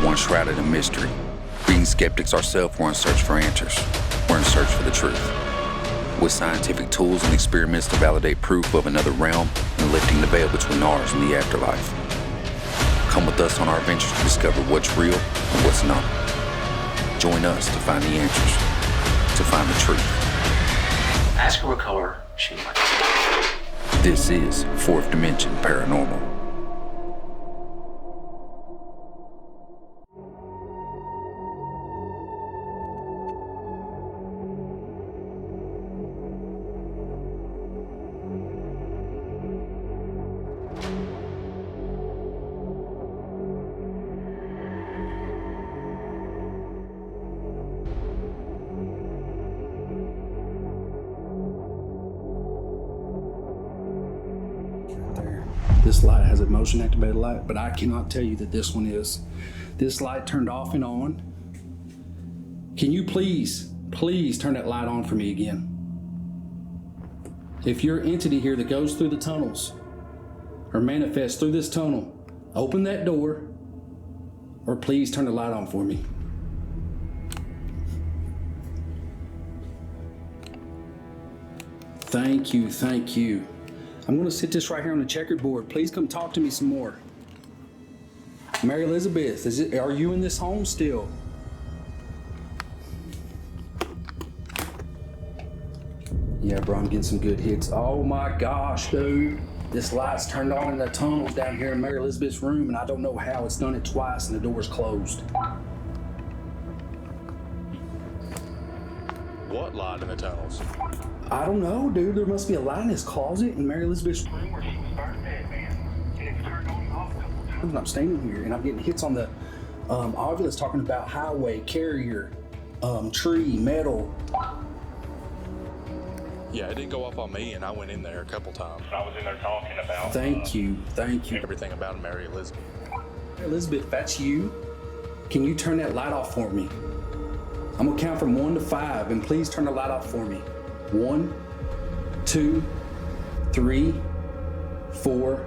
one shrouded in mystery. Being skeptics ourselves, we're in search for answers. We're in search for the truth. With scientific tools and experiments to validate proof of another realm and lifting the veil between ours and the afterlife. Come with us on our adventures to discover what's real and what's not. Join us to find the answers, to find the truth. Ask her what color she likes. This is Fourth Dimension Paranormal. This light has a motion activated light, but I cannot tell you that this one is. This light turned off and on. Can you please turn that light on for me again? If you're an entity here that goes through the tunnels or manifests through this tunnel, open that door or please turn the light on for me. Thank you, thank you. I'm gonna sit this right here on the checkerboard. Please come talk to me some more. Mary Elizabeth, are you in this home still? Yeah, bro, I'm getting some good hits. Oh my gosh, dude. This light's turned on in the tunnels down here in Mary Elizabeth's room, and I don't know how. It's done it twice and the door's closed. What light in the tunnels? I don't know, dude. There must be a light in his closet in Mary Elizabeth's room where she was burnt dead, man. And it's turned on and off a couple times. I'm standing here and I'm getting hits on the Ovilus talking about highway, carrier, tree, metal. Yeah, it didn't go off on me, and I went in there a couple times. I was in there talking about... Thank you. Everything about Mary Elizabeth. Mary Elizabeth, that's you? Can you turn that light off for me? I'm gonna count from 1 to 5, and please turn the light off for me. 1, 2, 3, 4,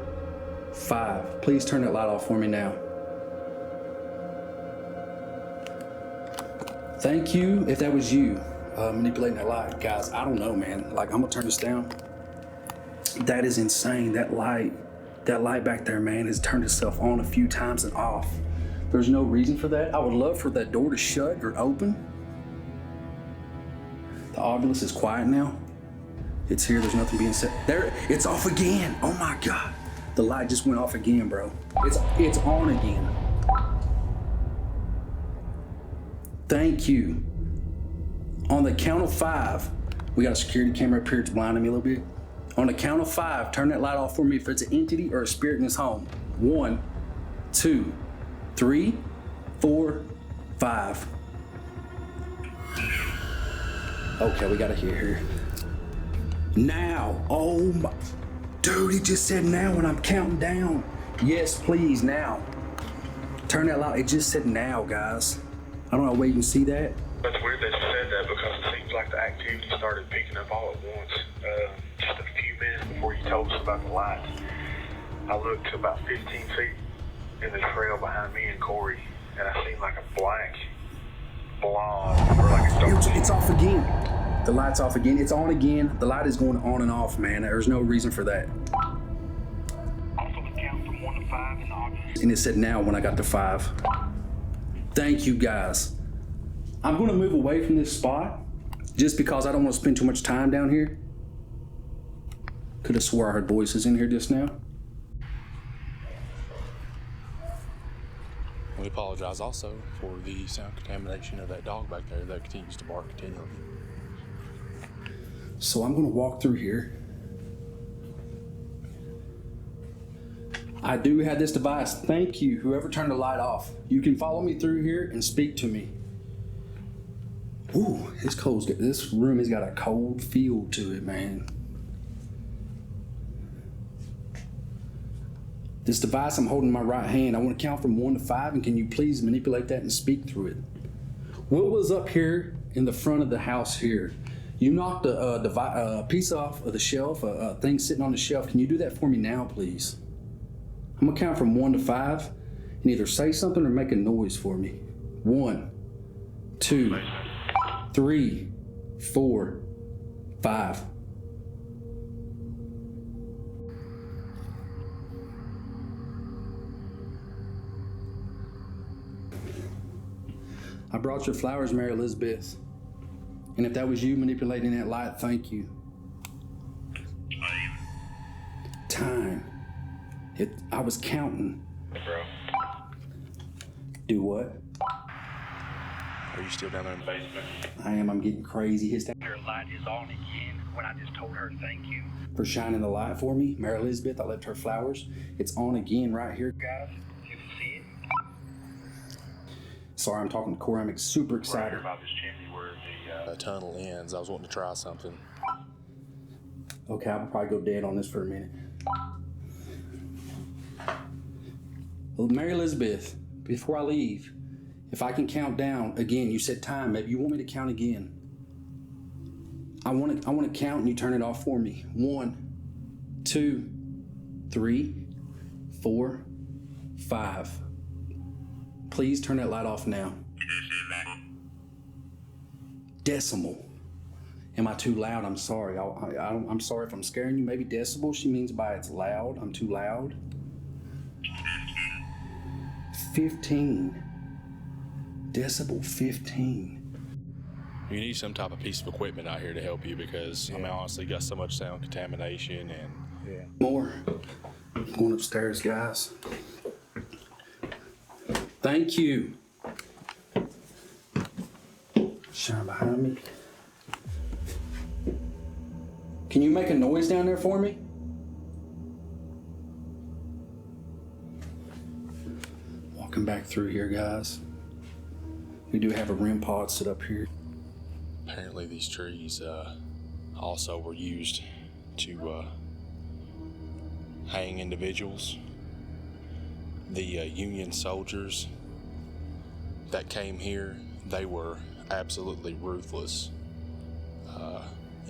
5. Please turn that light off for me now. Thank you, if that was you manipulating that light. Guys, I don't know, man. Like, I'm gonna turn this down. That is insane. That light back there, man, has turned itself on a few times and off. There's no reason for that. I would love for that door to shut or open. The Ovilus is quiet now. It's here, there's nothing being said. There, it's off again. Oh my God. The light just went off again, bro. It's on again. Thank you. On the count of 5, we got a security camera up here, it's blinding me a little bit. On the count of 5, turn that light off for me if it's an entity or a spirit in this home. 1, 2, 3, 4, 5. Okay, we gotta hear here. Now, oh my, dude, he just said now when I'm counting down. Yes, please, now. Turn that light, it just said now, guys. I don't know where you can see that. That's weird that you said that because it seems like the activity started picking up all at once. Just a few minutes before you told us about the lights, I looked about 15 feet in the trail behind me and Cory, and I seen like a black blob or like a dark. It's off again. The light's off again. It's on again. The light is going on and off, man. There's no reason for that. Also, the count from 1 to 5 in the audience. And it said now when I got to 5. Thank you, guys. I'm going to move away from this spot just because I don't want to spend too much time down here. Could have swore I heard voices in here just now. We apologize also for the sound contamination of that dog back there that continues to bark continually. So I'm going to walk through here. I do have this device. Thank you, whoever turned the light off. You can follow me through here and speak to me. Ooh, this room has got a cold feel to it, man. This device I'm holding in my right hand, I want to count from 1 to 5, and can you please manipulate that and speak through it? What was up here in the front of the house here? You knocked a piece off of the shelf, a thing sitting on the shelf. Can you do that for me now, please? I'm gonna count from 1 to 5, and either say something or make a noise for me. 1, 2, 3, 4, 5. I brought your flowers, Mary Elizabeth. And if that was you manipulating that light, thank you. Time. I was counting. Bro. Do what? Are you still down there in the basement? I am. I'm getting crazy. His Your light is on again when I just told her thank you. for shining the light for me. Mary Elizabeth, I left her flowers. It's on again right here. Guys, you can see it. Sorry, I'm talking to Cory. I'm super Right excited. here about this chimney where the Tunnel ends. I was wanting to try something. Okay, I'll probably go dead on this for a minute. Well, Mary Elizabeth, before I leave, if I can count down again, you said time. Maybe you want me to count again. I want to count and you turn it off for me. 1, 2, 3, 4, 5. Please turn that light off now. Decimal. Am I too loud? I'm sorry. I'm sorry if I'm scaring you. Maybe decibel she means by it's loud. I'm too loud. 15. Decibel 15. You need some type of piece of equipment out here to help you because, I mean, honestly, you got so much sound contamination and More. I'm going upstairs, guys. Thank you. Shine behind me. Can you make a noise down there for me? Walking back through here, guys. We do have a REM pod set up here. apparently these trees also were used to hang individuals. The Union soldiers that came here, they were absolutely ruthless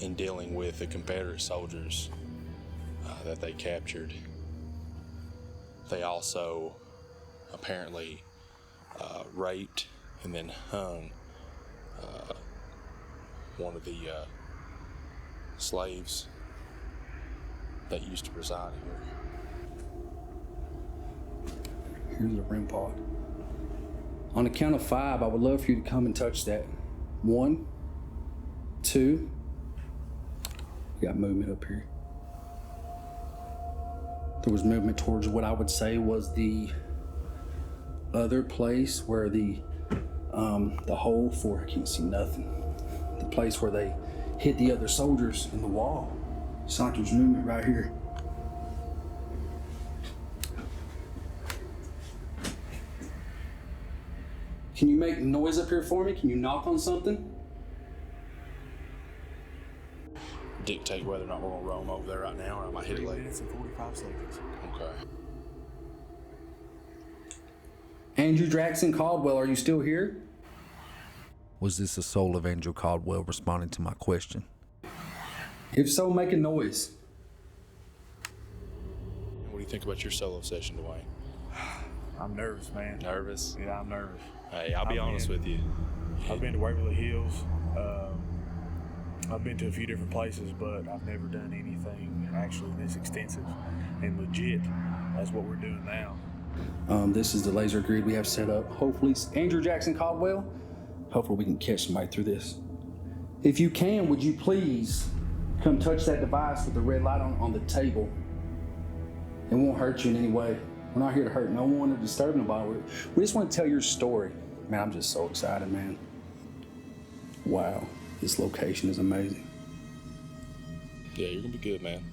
in dealing with the Confederate soldiers that they captured. They also apparently raped and then hung one of the slaves that used to reside here. Here's the REM pod. On the count of 5, I would love for you to come and touch that. 1, 2. We got movement up here. There was movement towards what I would say was the other place where the hole for, I can't see nothing. The place where they hit the other soldiers in the wall. It's like there's movement right here. Can you make noise up here for me? Can you knock on something? Dictate whether or not we're gonna roam over there right now, or I might hit it 3 later. minutes and 45 seconds. Okay. Andrew Jackson Caldwell, are you still here? Was this the soul of Andrew Caldwell responding to my question? If so, make a noise. What do you think about your solo session, Dwayne? I'm nervous, man. Nervous? Yeah, I'm nervous. Hey, I'll be honest with you. I've been to Waverly Hills. I've been to a few different places, but I've never done anything actually this extensive and legit as what we're doing now. This is the laser grid we have set up. Hopefully, Andrew Jackson Caldwell, hopefully we can catch somebody through this. If you can, would you please come touch that device with the red light on the table? It won't hurt you in any way. We're not here to hurt no one or disturb nobody. We just want to tell your story. Man, I'm just so excited, man. Wow, this location is amazing. Yeah, you're gonna be good, man.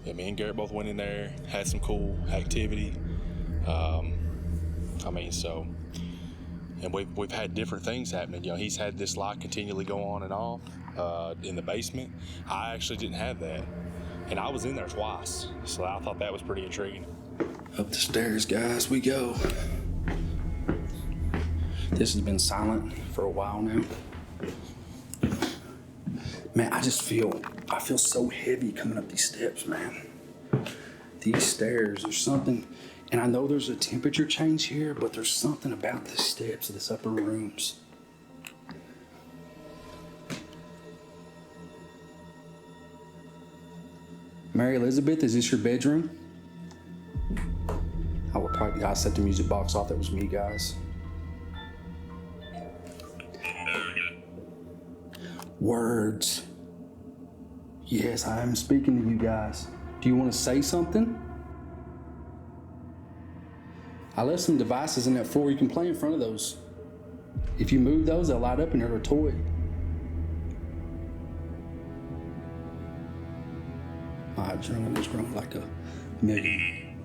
Yeah, me and Garrett both went in there, had some cool activity. And we've had different things happening. You know, he's had this light continually go on and off in the basement. I actually didn't have that, and I was in there twice, so I thought that was pretty intriguing. Up the stairs, guys, we go. This has been silent for a while now. Man, I feel so heavy coming up these steps, man. These stairs, there's something, And I know there's a temperature change here, but there's something about the steps of this upper rooms. Mary Elizabeth, is this your bedroom? I set the music box off. That was me, guys. Words. Yes, I am speaking to you guys. Do you want to say something? I left some devices in that floor. You can play in front of those. If you move those, they'll light up and they're a toy. My adrenaline is growing like a million.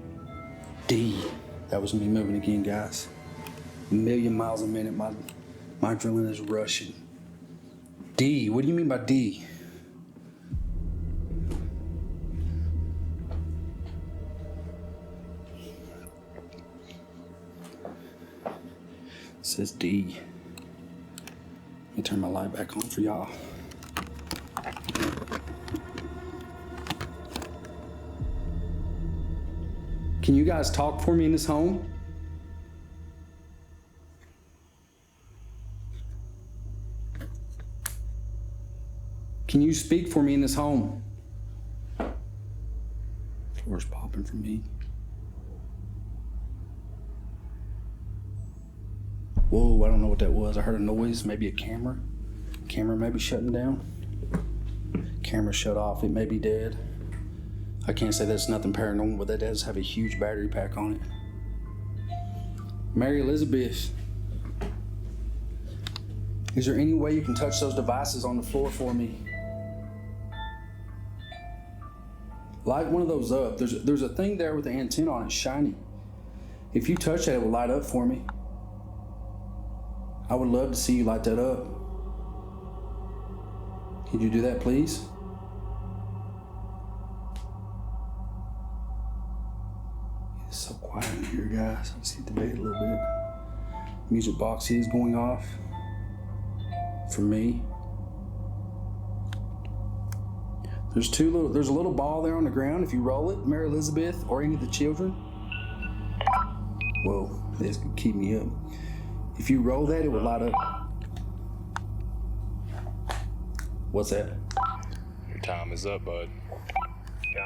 D. That was me moving again, guys. 1,000,000 miles a minute. My adrenaline is rushing. D. What do you mean by D? It says D. Let me turn my light back on for y'all. Can you guys talk for me in this home? Can you speak for me in this home? Floor's popping for me. Whoa, I don't know what that was. I heard a noise, maybe a camera. Camera may be shutting down. Camera shut off, it may be dead. I can't say that's nothing paranormal, but that does have a huge battery pack on it. Mary Elizabeth, is there any way you can touch those devices on the floor for me? Light one of those up. There's a thing there with the antenna on it, shiny. If you touch that, it will light up for me. I would love to see you light that up. Can you do that, please? It's so quiet in here, guys. I just hit the bed a little bit. Music box is going off for me. There's a little ball there on the ground. If you roll it, Mary Elizabeth or any of the children. Whoa, this could keep me up. If you roll that, it will light up. What's that? Your time is up, bud.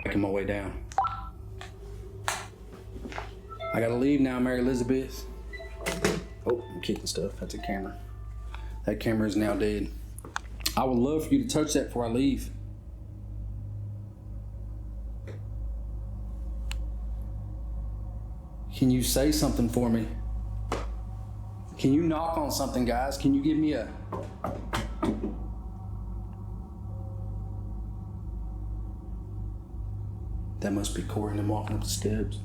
Making my way down. I gotta leave now, Mary Elizabeth. Oh, I'm kicking stuff. That's a camera. That camera is now dead. I would love for you to touch that before I leave. Can you say something for me? Can you knock on something, guys? Can you give me a... That must be Cory and them walking up the steps.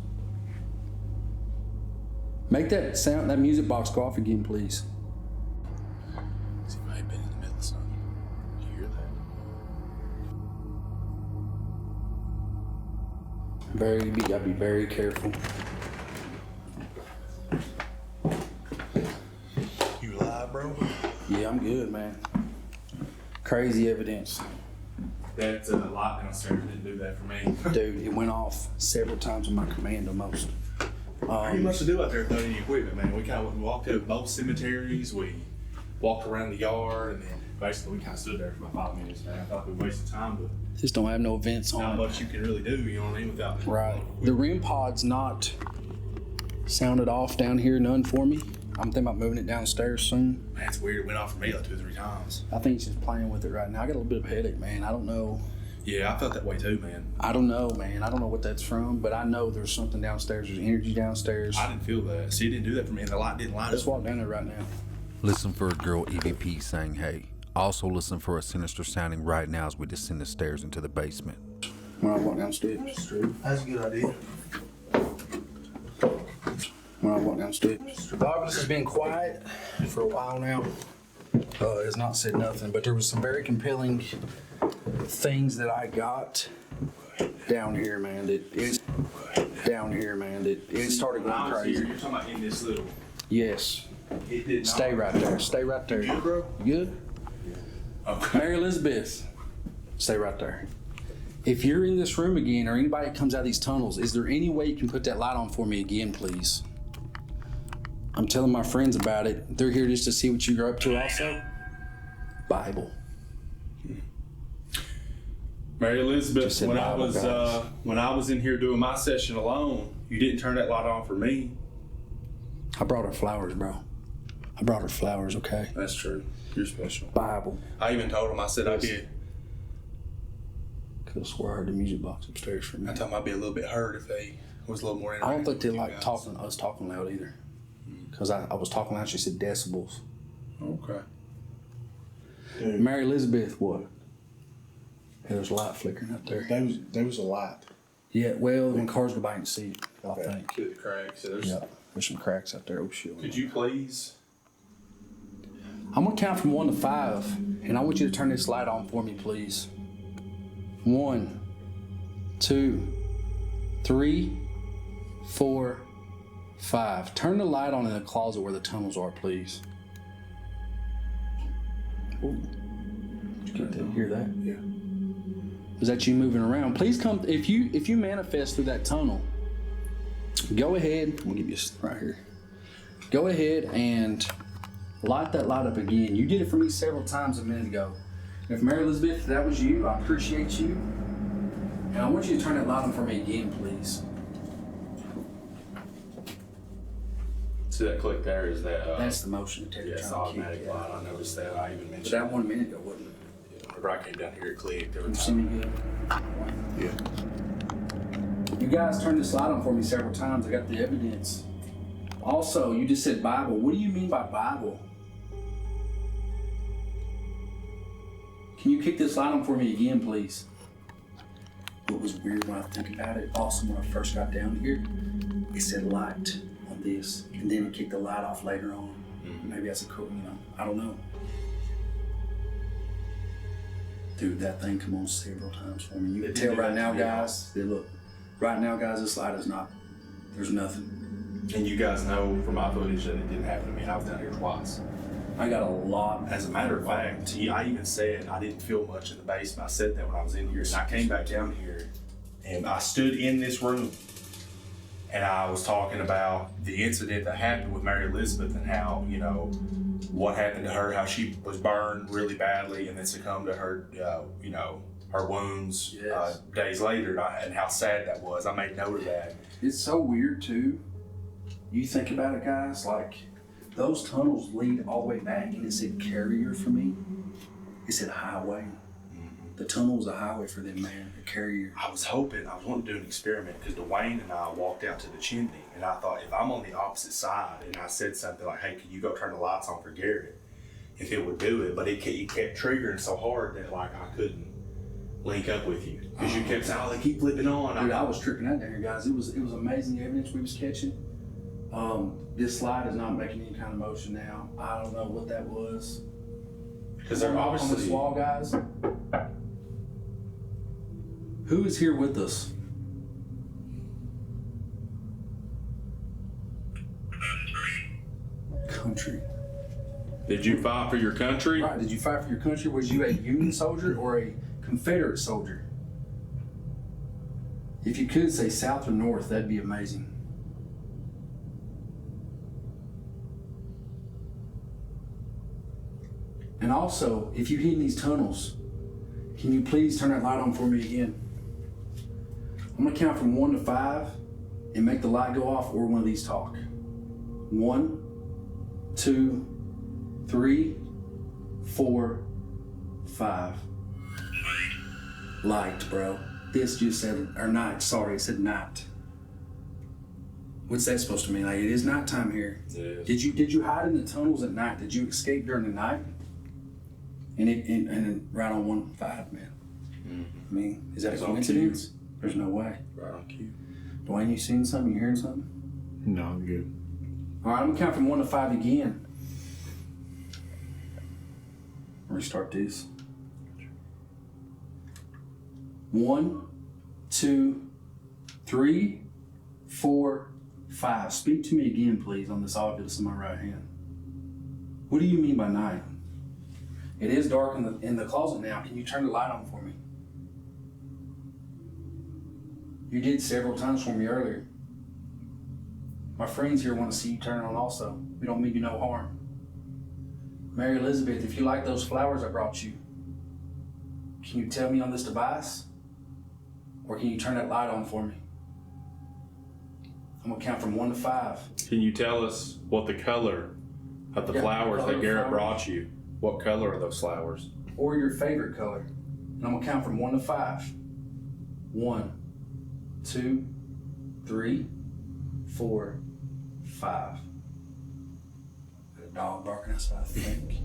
Make that sound, that music box go off again, please. He might have been in the middle of something. You hear that? You gotta be very careful. You live, bro? Yeah, I'm good, man. Crazy evidence. That light downstairs didn't do that for me. Dude, it went off several times on my command almost. Pretty much to do out there without any equipment, man. We walked to both cemeteries. We walked around the yard, and then basically we kind of stood there for about 5 minutes, man. I thought we wasted time, but Just don't have no vents on not it. much you can really do, you know what I mean, without... Right. The REM pod's not sounded off down here, none for me. I'm thinking about moving it downstairs soon. Man, it's weird. It went off for me like 2 or 3 times. I think he's just playing with it right now. I got a little bit of a headache, man. I don't know. Yeah, I felt that way too, man. I don't know, man. I don't know what that's from, but I know there's something downstairs. There's energy downstairs. I didn't feel that. See, it didn't do that for me, and the light didn't light Let's up. walk down there right now. Listen for a girl EVP saying hey. Also listen for a sinister sounding right now as we descend the stairs into the basement. When I walk downstairs. That's a good idea. When I walk downstairs. Ovilus has been quiet for a while now. Has not said nothing, but there was some very compelling things that I got down here, man. It started going crazy. You're talking about in this little... Yes. It did not. Stay right there. Stay right there. Good, bro? You good? Okay. Mary Elizabeth. Stay right there. If you're in this room again, or anybody that comes out of these tunnels, is there any way you can put that light on for me again, please? I'm telling my friends about it. They're here just to see what you're up to also. Bible. Mary Elizabeth, Just said when Bible, I was in here doing my session alone, you didn't turn that light on for me. I brought her flowers, bro. I brought her flowers, okay? That's true. You're special. Bible. I even told him, I said I did. Could have swore I heard the music box upstairs for me. I told him I'd be a little bit hurt if they was a little more interactive. I don't think they with you like guys. us talking loud either. Because I was talking loud, she said decibels. Okay. Dude, Mary Elizabeth, what? Hey, there's a light flickering up there. there was a light. Yeah, well, when cars go by, you can see it, I Okay. think. To the cracks. So there's, Yeah, there's some cracks out there. Oh, shit. Could you please? I'm going to count from 1 to 5, and I want you to turn this light on for me, please. 1, 2, 3, 4, 5. Turn the light on in the closet where the tunnels are, please. Ooh. Did you get that? Hear that? Yeah. Is that you moving around? Please come. If you manifest through that tunnel, go ahead. I'm gonna give you this right here. Go ahead and light that light up again. You did it for me several times a minute ago. If Mary Elizabeth, if that was you, I appreciate you. And I want you to turn that light on for me again, please. See that click there? Is that? That's the motion detector. Yeah, it's trying to automatic kick, yeah. light. I noticed that. I even But mentioned. that 1 minute ago, wasn't it? Whenever I came down here, it clicked every You see me good? Yeah. You guys turned this light on for me several times. I got the evidence. Also, you just said Bible. What do you mean by Bible? Can you kick this light on for me again, please? What was weird when I think about it, also when I first got down here, it said light on this, and then it kicked the light off later on. Maybe that's a cool, I don't know. Dude, that thing come on several times for me. You can tell right now, guys, look, right now, guys, this light is not, there's nothing. And you guys know from my footage that it didn't happen to me. I was down here twice. I got a lot. As a matter of fact, I even said I didn't feel much in the basement. I said that when I was in here. And I came back down here and I stood in this room and I was talking about the incident that happened with Mary Elizabeth and how, what happened to her, how she was burned really badly and then succumbed to her, her wounds Yes. days later and how sad that was. I made note of that. It's so weird too. You think about it, guys, like those tunnels lead all the way back and it said carrier for me. It said highway. The tunnel was a highway for them, man, a carrier. I was wanting to do an experiment because Dwayne and I walked out to the chimney and I thought if I'm on the opposite side and I said something like, hey, can you go turn the lights on for Garrett? If it would do it, but it kept triggering so hard that like I couldn't link up with you because you kept saying, oh, they keep flipping on. Dude, I was tripping out there, guys. It was amazing evidence we was catching. This slide is not making any kind of motion now. I don't know what that was. Because they're on this obviously wall, guys. Who is here with us? Country. Did you fight for your country? Right, did you fight for your country? Was you a Union soldier or a Confederate soldier? If you could say South or North, that'd be amazing. And also, if you hid in these tunnels, can you please turn that light on for me again? I'm gonna count from 1 to 5 and make the light go off or one of these talk. 1, 2, 3, 4, 5. Light, bro. This just said, or night, sorry, it said night. What's that supposed to mean? Like, it is nighttime here. Yes. Did you hide in the tunnels at night? Did you escape during the night? And right on 1-5, man. I mean, is that a It's on coincidence? There's no way. Right on cue. Dwayne, you seen something? You hearing something? No, I'm good. All right, I'm gonna count from 1 to 5 again. Restart this. 1, 2, 3, 4, 5. Speak to me again, please, on this Ovilus in my right hand. What do you mean by night? It is dark in the closet now. Can you turn the light on for me? You did several times for me earlier. My friends here want to see you turn on also. We don't mean you no harm. Mary Elizabeth, if you like those flowers I brought you, can you tell me on this device? Or can you turn that light on for me? I'm gonna count from 1 to 5. Can you tell us what the color of the flowers color that Garrett flowers. brought you? What color are those flowers? Or your favorite color. And I'm gonna count from 1 to 5. 1, 2, 3, 4, 5. Got a dog barking outside, I think.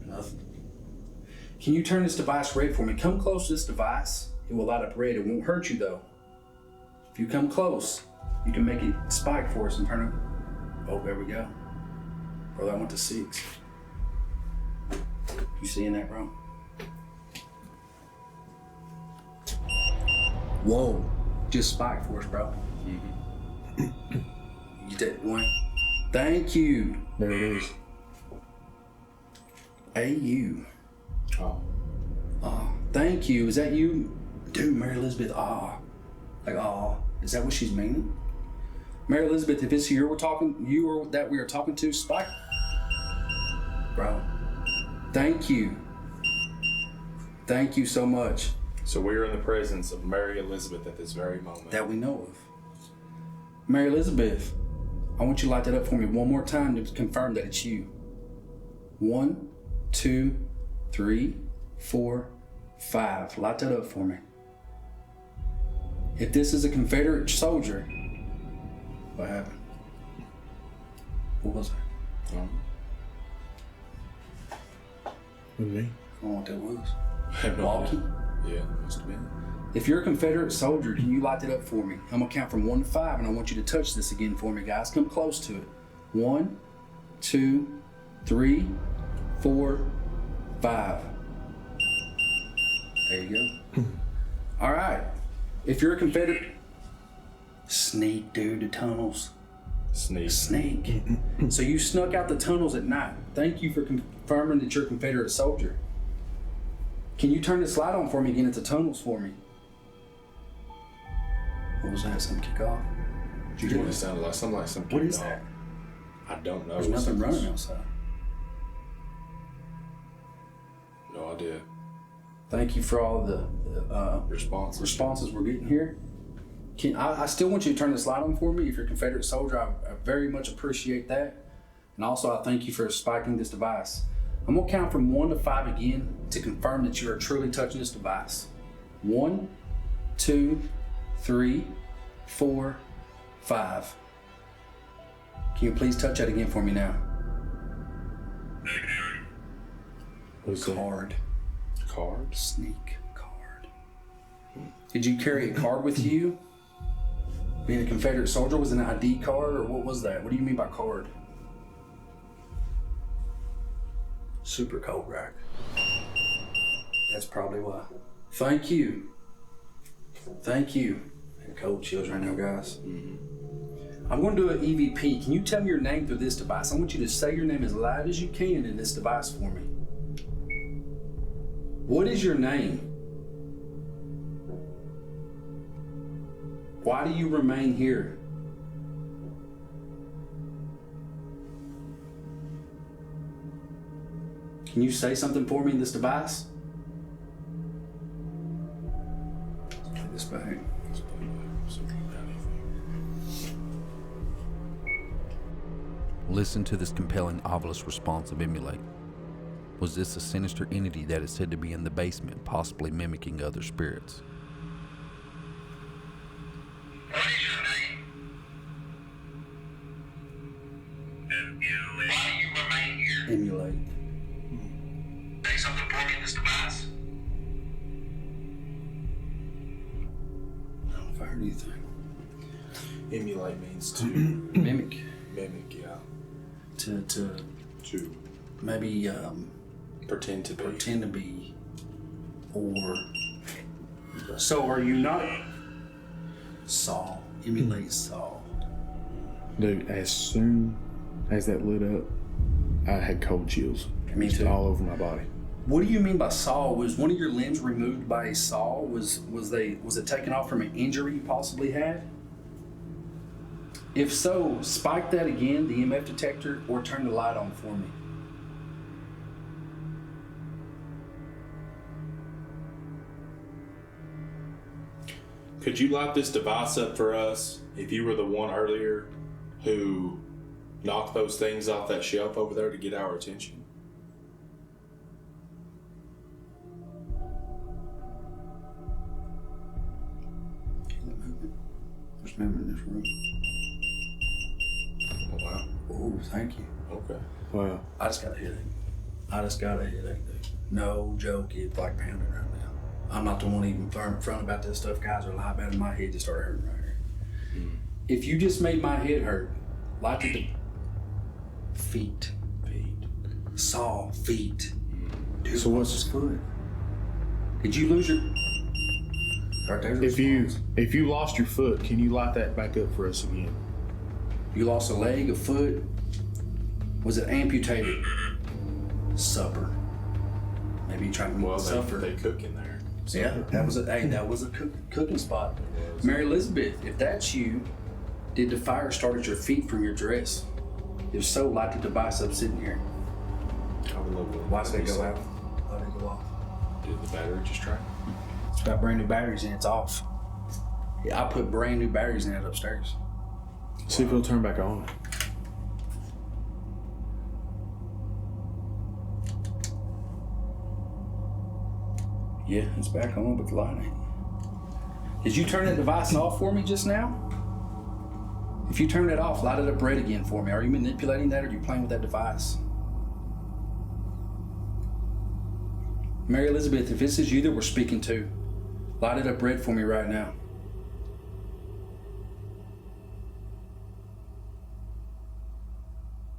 Nothing. Can you turn this device red for me? Come close to this device. It will light up red. It won't hurt you though. If you come close, you can make it spike for us and turn it. Oh, there we go. Bro, that went to 6. You seeing that, bro? Whoa. Just spike for us, bro. You did one. Thank you. There it is. AU. Oh. Thank you. Is that you? Dude, Mary Elizabeth, Like, is that what she's meaning? Mary Elizabeth, if it's you or that we are talking to, spike. Bro, thank you. Thank you so much. So we are in the presence of Mary Elizabeth at this very moment. That we know of. Mary Elizabeth, I want you to light that up for me one more time to confirm that it's you. 1, 2, 3, 4, 5. Light that up for me. If this is a Confederate soldier, what happened? What was it? With me? I don't know what that was. I have no Walkie? idea. Yeah, must have been. If you're a Confederate soldier, can you light it up for me? I'm gonna count from 1 to 5, and I want you to touch this again for me, guys. Come close to it. 1, 2, 3, 4, 5. There you go. All right. If you're a Confederate, sneak, dude, the tunnels. Sneak. So you snuck out the tunnels at night. Thank you for confirming that you're a Confederate soldier. Can you turn this light on for me again at the tunnels for me? What was that? Some kick off? Did you hear It that? sounded like some What kid is dog. that? I don't know. There's nothing running outside. No idea. Thank you for all the Responses we're getting here. I still want you to turn this light on for me. If you're a Confederate soldier, I very much appreciate that. And also, I thank you for spiking this device. I'm gonna count from 1 to 5 again to confirm that you are truly touching this device. 1, 2, 3, 4, 5. Can you please touch that again for me now? What's that? Card. Card? Sneak card. Did you carry a card with you? Being a Confederate soldier, was it an ID card or what was that? What do you mean by card? Super cold rack. That's probably why. Thank you. Thank you. And cold chills right now, guys. I'm going to do an EVP. Can you tell me your name through this device? I want you to say your name as loud as you can in this device for me. What is your name? Why do you remain here? Can you say something for me in this device? Let's play this back. Listen to this compelling Ovilus response of emulate. Was this a sinister entity that is said to be in the basement, possibly mimicking other spirits? What is your name? Why do you remain here? Emulate. Say something for me in this device. I don't know if I heard anything. Emulate means to Mimic. mimic, yeah. To To maybe pretend to be. pretend to be, or so are you not Saul? Emulate Saul. Dude, as soon as that lit up, I had cold chills. Me Just too. all over my body. What do you mean by saw? Was one of your limbs removed by a saw? Was it taken off from an injury you possibly had? If so, spike that again, the EMF detector, or turn the light on for me. Could you light this device up for us if you were the one earlier who knocked those things off that shelf over there to get our attention? There's movement in this room. Oh, wow. Oh, thank you. Okay. Wow. I just got a headache, dude. No joke, it's like pounding right now. I'm not the one even front about this stuff. Guys are lying about it. My head just started hurting right here. If you just made my head hurt, like the feet. Saw, feet. Dude, So what's his foot? Did you lose your... Right there's the If you lost your foot, can you light that back up for us again? You lost a leg, a foot. Was it amputated? Supper. Maybe you tried to Well, supper. they cook in there. Yeah, that was a cooking spot. Mary Elizabeth, if that's you, did the fire start at your feet from your dress? If so, light the device up sitting here. Why did it go out? Why did it go off? Did the battery just try? It's got brand new batteries in, it's off. Yeah, I put brand new batteries in it upstairs. See if it'll turn back on. Yeah, it's back on, but the light ain't. Did you turn that device off for me just now? If you turn it off, light it up red again for me. Are you manipulating that, or are you playing with that device? Mary Elizabeth, if this is you that we're speaking to, light it up red for me right now.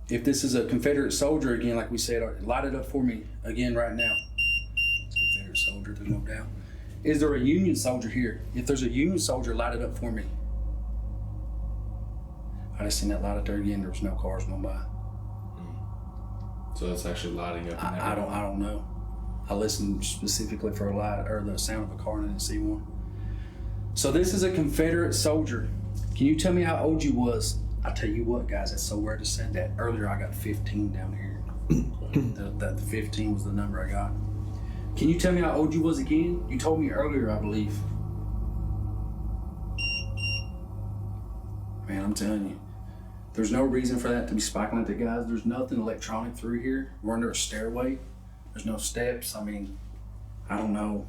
If this is a Confederate soldier again, like we said, light it up for me again right now. Confederate soldier, there's no doubt. Is there a Union soldier here? If there's a Union soldier, light it up for me. I just seen that light up there again. There was no cars going by. So it's actually lighting up in there. I don't know. I listened specifically for a light or the sound of a car and I didn't see one. So this is a Confederate soldier. Can you tell me how old you was? I tell you what, guys, that's so rare to say that. Earlier, I got 15 down here. that 15 was the number I got. Can you tell me how old you was again? You told me earlier, I believe. Man, I'm telling you, there's no reason for that to be spiking like that, guys. There's nothing electronic through here. We're under a stairway. There's no steps. I mean, I don't know.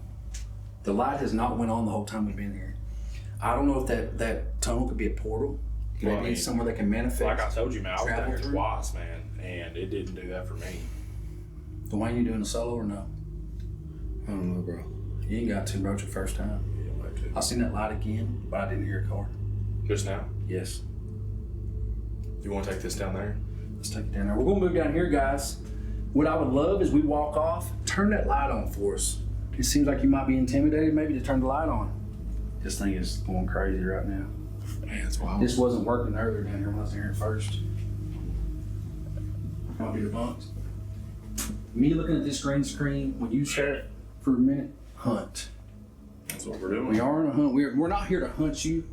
The light has not went on the whole time we've been here. I don't know if that tunnel could be a portal. Well, Maybe it's somewhere that can manifest. Like I told you, man, I was down here through. twice, man, and it didn't do that for me. Dwayne, you doing a solo or no? I don't know, bro. You ain't got to, bro. It's your first time. Yeah, like I seen that light again, but I didn't hear a car. just now. Yes. You want to take this down there? Let's take it down there. We're gonna move down here, guys. What I would love is we walk off, turn that light on for us. It seems like you might be intimidated maybe to turn the light on. This thing is going crazy right now. Man, it's wild. This wasn't working earlier down here when I was here at first. Might be the bunks. Me looking at this green screen, when you stare for a minute, hunt. That's what we're doing. We are on a hunt. We're not here to hunt you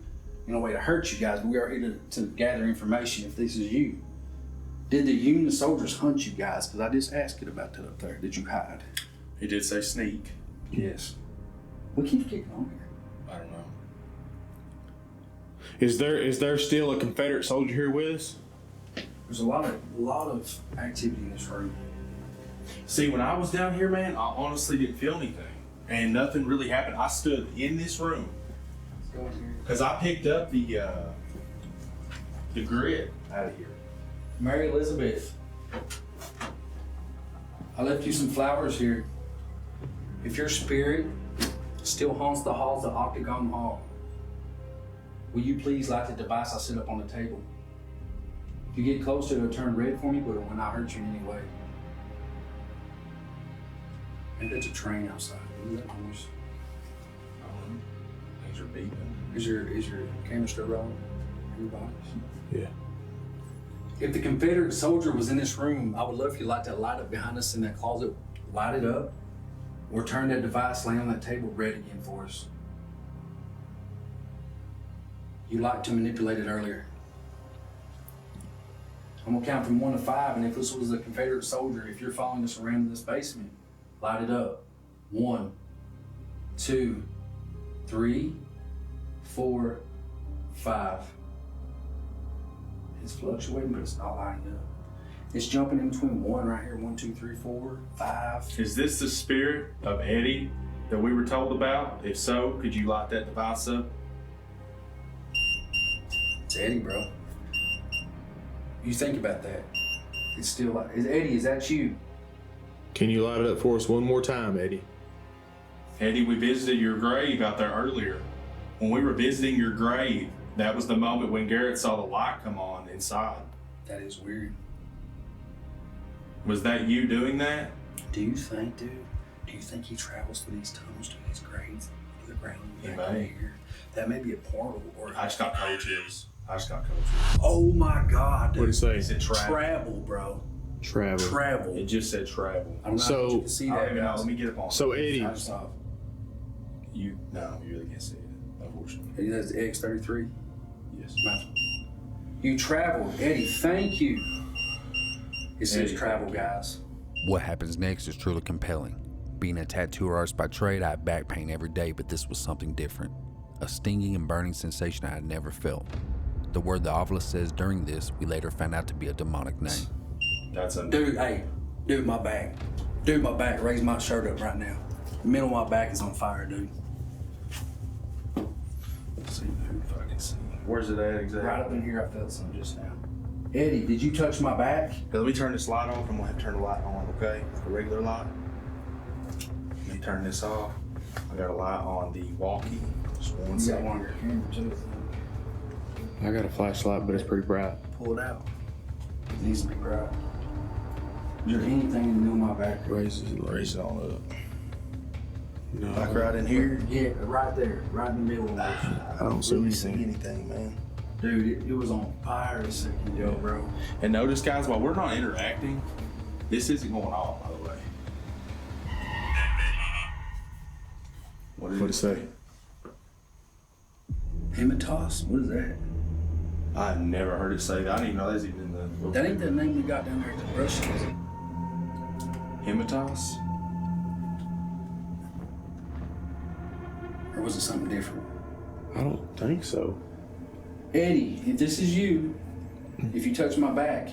in a way to hurt you guys, but we are here to gather information if this is you. Did the Union soldiers hunt you guys? Because I just asked it about that up there. Did you hide? He did say sneak. Yes. What keeps kicking on here? I don't know. Is there still a Confederate soldier here with us? There's a lot of activity in this room. See, when I was down here, man, I honestly didn't feel anything, and nothing really happened. I stood in this room Let's go in here. because I picked up the grid out of here. Mary Elizabeth, I left you some flowers here. If your spirit still haunts the halls of Octagon Hall, will you please light the device I set up on the table? If you get closer, it'll turn red for me, but it will not hurt you in any way. Maybe that's a train outside. What is that noise? Things are beeping. Is your camera still rolling? Everybody's? Yeah. If the Confederate soldier was in this room, I would love if you light that light up behind us in that closet light it up, or turn that device laying on that table red again for us. You liked to manipulate it earlier. I'm gonna count from 1 to 5, and if this was a Confederate soldier, if you're following us around in this basement, light it up. 1, 2, 3, 4, 5. It's fluctuating, but it's not lighting up. It's jumping in between 1 right here, 1, 2, 3, 4, 5. Is this the spirit of Eddie that we were told about? If so, could you light that device up? It's Eddie, bro. You think about that. It's still like, Eddie, is that you? Can you light it up for us one more time, Eddie? Eddie, we visited your grave out there earlier. When we were visiting your grave, that was the moment when Garrett saw the light come on inside. That is weird. Was that you doing that? Do you think he travels through these tunnels, to these graves, to the ground back may. here? That may be a portal, or I just got cold chills. oh my God, dude. What did it say? It said travel. Travel, bro. Travel. Travel. It just said travel. I don't know So- if you can see I don't that, even know. guys. Let me get up on So it. Eddie, I just saw it. You really can't see it, unfortunately. Eddie, that's X33. Yes. You traveled, Eddie. Thank you. It says Eddie, travel, thank you. guys. What happens next is truly compelling. Being a tattoo artist by trade, I have back pain every day, but this was something different. A stinging and burning sensation I had never felt. The word the Ovilus says during this, we later found out to be a demonic name. That's a Dude, hey, dude, my back. Dude, my back. Raise my shirt up right now. The middle of my back is on fire, dude. Let's see if I can see. Where's it at exactly? Right up in here, I felt something just now. Eddie, did you touch my back? Okay, let me turn this light off. I'm gonna have to turn the light on, okay? The regular light. Let me turn this off. I got a light on the walkie. Just one You got second. one on your camera, too. I got a flashlight, but it's pretty bright. Pull it out. It needs to be bright. Is there anything in the middle of my back? Raise Raise it on up. No, Like right in here. Yeah, right there. Right in the middle of it. I don't see Really see anything. anything, man. Dude, it was on fire a second ago, bro. And notice, guys, while we're not interacting, this isn't going off, by the way. What What'd it say? Hematos? What is that? I've never heard it say that. I didn't even know that's even in the. That ain't the name we got down there at the brush, is it? Hematos? Or was it something different? I don't think so. Eddie, if this is you, if you touch my back,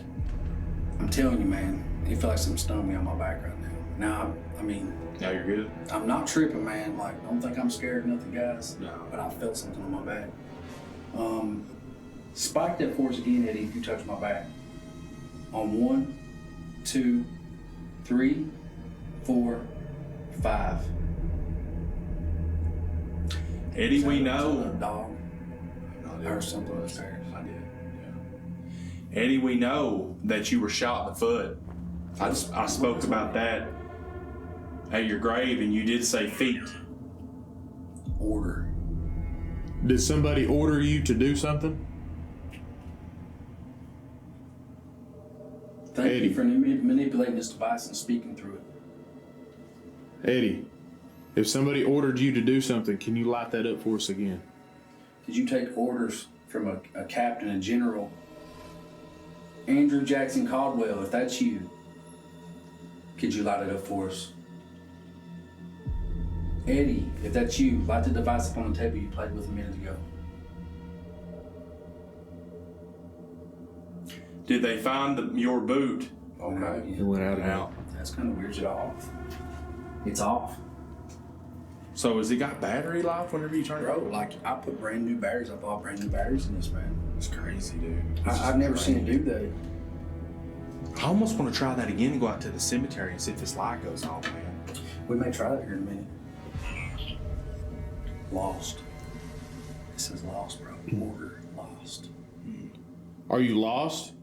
I'm telling you, man, it feels like something stung me on my back right now. Now, I mean, Now you're good? I'm not tripping, man. Like, don't think I'm scared of nothing, guys. No. But I felt something on my back. Spike that for us again, Eddie, if you touch my back. On 1, 2, 3, 4, 5. Eddie, we know. Dog. I heard something upstairs. I did. Yeah. Eddie, we know that you were shot in the foot. I spoke about that at your grave, and you did say feet. Order. Did somebody order you to do something? Thank Eddie. you for manipulating this device and speaking through it. Eddie, if somebody ordered you to do something, can you light that up for us again? Did you take orders from a captain, a general? Andrew Jackson Caldwell, if that's you, could you light it up for us? Eddie, if that's you, light the device up on the table you played with a minute ago. Did they find your boot? Okay. It went out again. Out. That's kind of weird. It's off. It's off. So has it got battery life whenever you turn it Bro, on? like, I put brand new batteries. I bought brand new batteries in this, man. It's crazy, dude. I've never seen it do that. I almost want to try that again and go out to the cemetery and see if this light goes off, man. We may try that here in a minute. Lost. It says lost, bro. Order lost. Are you lost?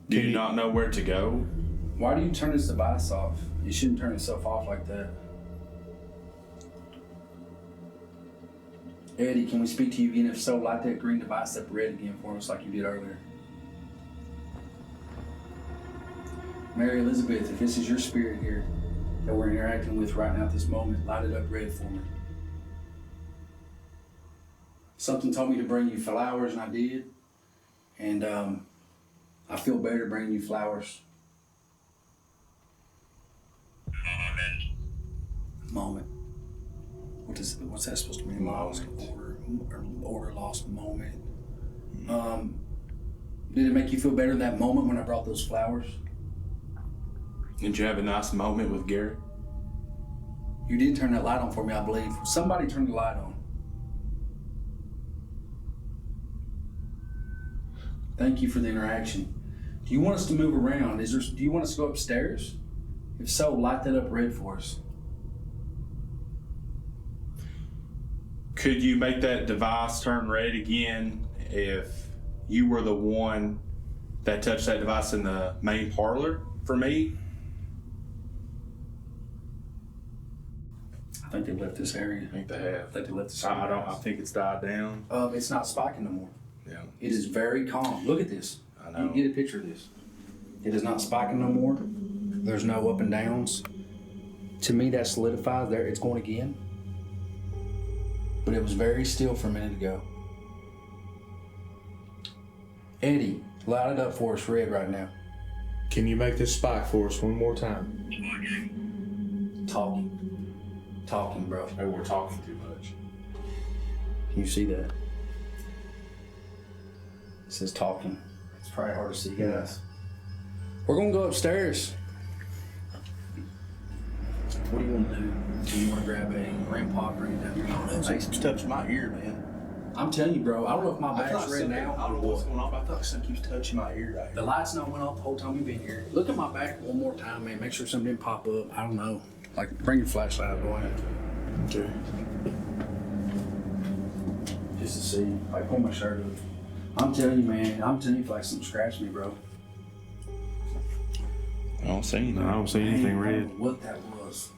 Do you not know where to go? Why do you turn this device off? You shouldn't turn itself off like that. Eddie, can we speak to you again? If so, light that green device up red again for us like you did earlier. Mary Elizabeth, if this is your spirit here that we're interacting with right now at this moment, light it up red for me. Something told me to bring you flowers, and I did. And I feel better bringing you flowers. Moment. What's that supposed to mean? Lost order, lost moment. Did it make you feel better in that moment when I brought those flowers? Did you have a nice moment with Garrett? You did turn that light on for me, I believe. Somebody turned the light on. Thank you for the interaction. Do you want us to move around? Do you want us to go upstairs? If so, light that up red for us. Could you make that device turn red again if you were the one that touched that device in the main parlor for me? I think they left this area. I think they have. I think they left this I area. I think it's died down. It's not spiking no more. Yeah. It is very calm. Look at this. I know. You get a picture of this. It is not spiking no more. There's no up and downs. To me, that solidifies there. It's going again. But it was very still for a minute ago. Eddie, light it up for us red right now. Can you make this spike for us one more time? Talking, bro. Maybe we're talking too much. Can you see that? It says talking. It's probably hard to see, guys. We're gonna go upstairs. What do you want to do? Do you want to grab a grandpa, bring it down here? Something's touching my ear, man. I'm telling you, bro. I don't know if my back's red now. I don't know what's going on, but I thought something keeps touching my ear right The here. lights not went off the whole time we've been here. Look at my back one more time, man. Make sure something didn't pop up. I don't know. Like, bring your flashlight, boy. Okay. Just to see. Like, pull my shirt up. I'm telling you, man. I'm telling you, if like something scratched me, bro. I don't see anything. No, I don't see anything Man, I don't red. know what that was.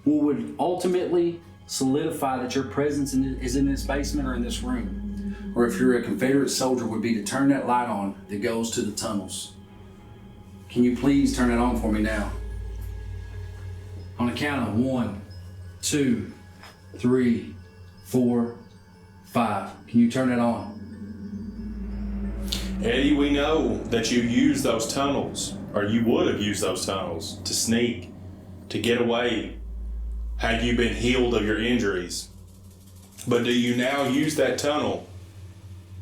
What would ultimately solidify that your presence is in this basement or in this room, or if you're a Confederate soldier, would be to turn that light on that goes to the tunnels. Can you please turn it on for me now? On the count of 1, 2, 3, 4, 5. Can you turn it on? Eddie, we know that you use those tunnels, or you would have used those tunnels to sneak, to get away, had you been healed of your injuries. But do you now use that tunnel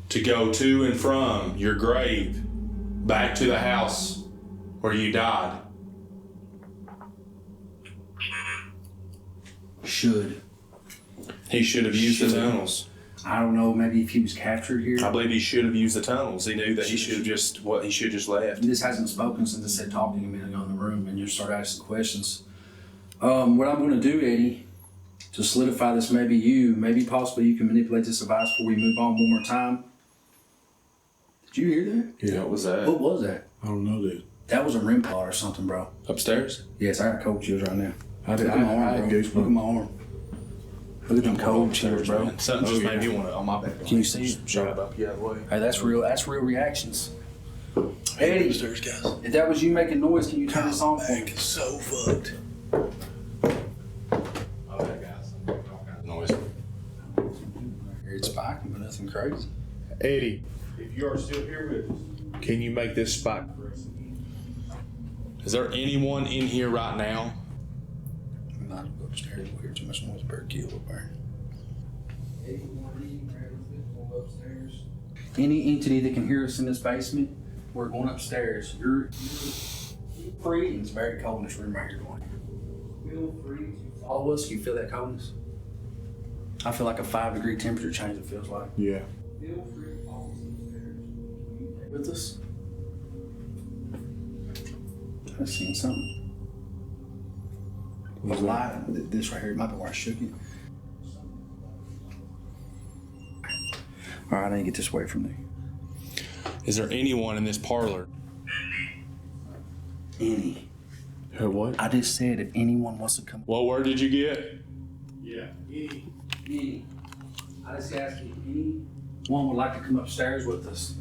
to go to and from your grave, back to the house where you died? Should. He should have used the tunnels. I don't know, maybe if he was captured here. I believe he should have used the tunnels. He knew that he should have just left. This hasn't spoken since I said talking a minute ago in the room, and you start asking questions. What I'm going to do, Eddie, to solidify this, maybe possibly you can manipulate this device before we move on one more time. Did you hear that? Yeah, what was that? What was that? I don't know, dude. That was a REM pod or something, bro. Upstairs? Yes, I got cold chills right now. I did. Look at my I arm, had bro. goosebumps. Look at my arm. Look at them cold chills, bro. Something just made me want to, on my back. Can you see it? Shut up. Yeah, way. Hey, that's real reactions. Eddie, Upstairs, guys. if that was you making noise, can you turn this on for me? Back is so fucked. Okay, guys. All kinds of noise. It's spiking, but nothing crazy. Eddie, If you are still here with us, can you make this spike? is there anyone in here right now? We might go upstairs. We'll hear too much noise. Better kill up there. Any entity that can hear us in this basement, we're going upstairs. You're free, and it's very cold in this room right here. Feel free to follow us. You feel that coldness? I feel like a 5-degree temperature change. It feels like. Yeah. Feel free to follow us upstairs. With us. I seen something. It was light. This right here might be where I shook it. All right, I need to get this away from me. Is there anyone in this parlor? Any. What? I just said if anyone wants to come. What word did you get? Yeah. Any. I just asked if anyone would like to come upstairs with us.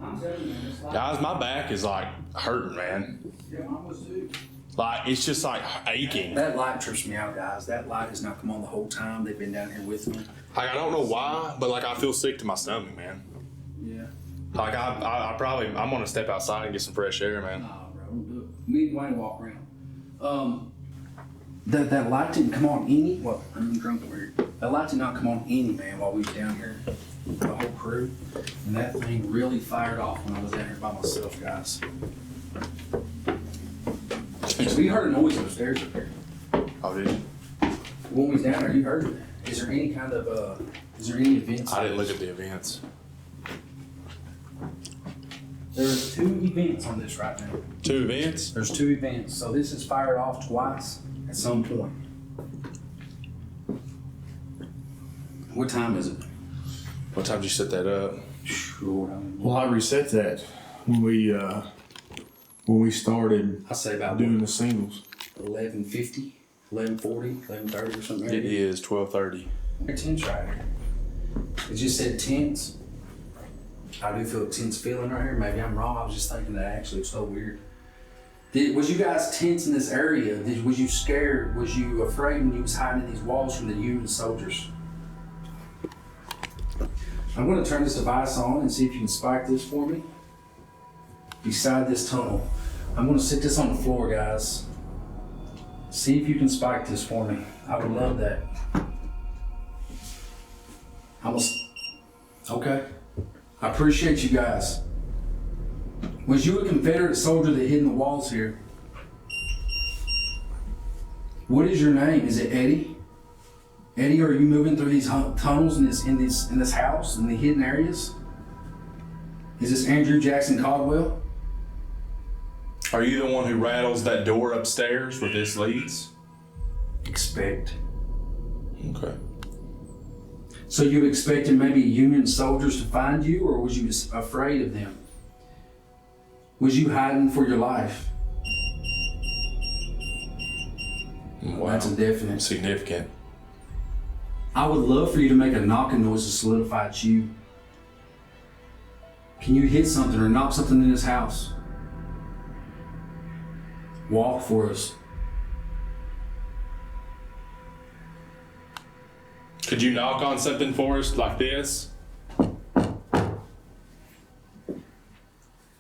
I'm telling you, man, it's like, Guys, my back is like hurting, man. yeah, mine was too. Like, it's just like aching. That light trips me out, guys. That light has not come on the whole time they've been down here with me. Like, I don't know why, but like I feel sick to my stomach, man. Yeah. Like I'm gonna step outside and get some fresh air, man. Nah, bro, don't do it. Me and Dwayne walk around. That light didn't come on any. Well, I'm drunk over here. That light did not come on any, man, while we were down here. The whole crew. And that thing really fired off when I was down here by myself, guys. So we heard a noise upstairs up here. Oh, did you? When we was down there, you heard it. Is there any kind of is there any events? I didn't look at the events. There's 2 events on this right now. 2 events? There's 2 events. So this is fired off twice at some point. What time is it? What time did you set that up? Sure. Well, I reset that when we started I say about doing the singles. 11:50, 11:40, 11:30 or something. It is 12:30. Tense right here. It just said tense. I do feel a tense feeling right here. Maybe I'm wrong. I was just thinking that actually it's so weird. Was you guys tense in this area? Was you scared? Was you afraid when you was hiding in these walls from the Union soldiers? I'm going to turn this device on and see if you can spike this for me. Beside this tunnel. I'm going to sit this on the floor, guys. See if you can spike this for me. I would love that. Okay. I appreciate you guys. Was you a Confederate soldier that hid in the walls here? What is your name? Is it Eddie? Eddie, are you moving through these tunnels in this house, in the hidden areas? Is this Andrew Jackson Caldwell? Are you the one who rattles that door upstairs where this leads? Expect. Okay. So you expected maybe Union soldiers to find you, or was you afraid of them? Was you hiding for your life? Wow. That's a definite. Significant. I would love for you to make a knocking noise to solidify it's you. Can you hit something or knock something in this house? Walk for us. Could you knock on something for us like this?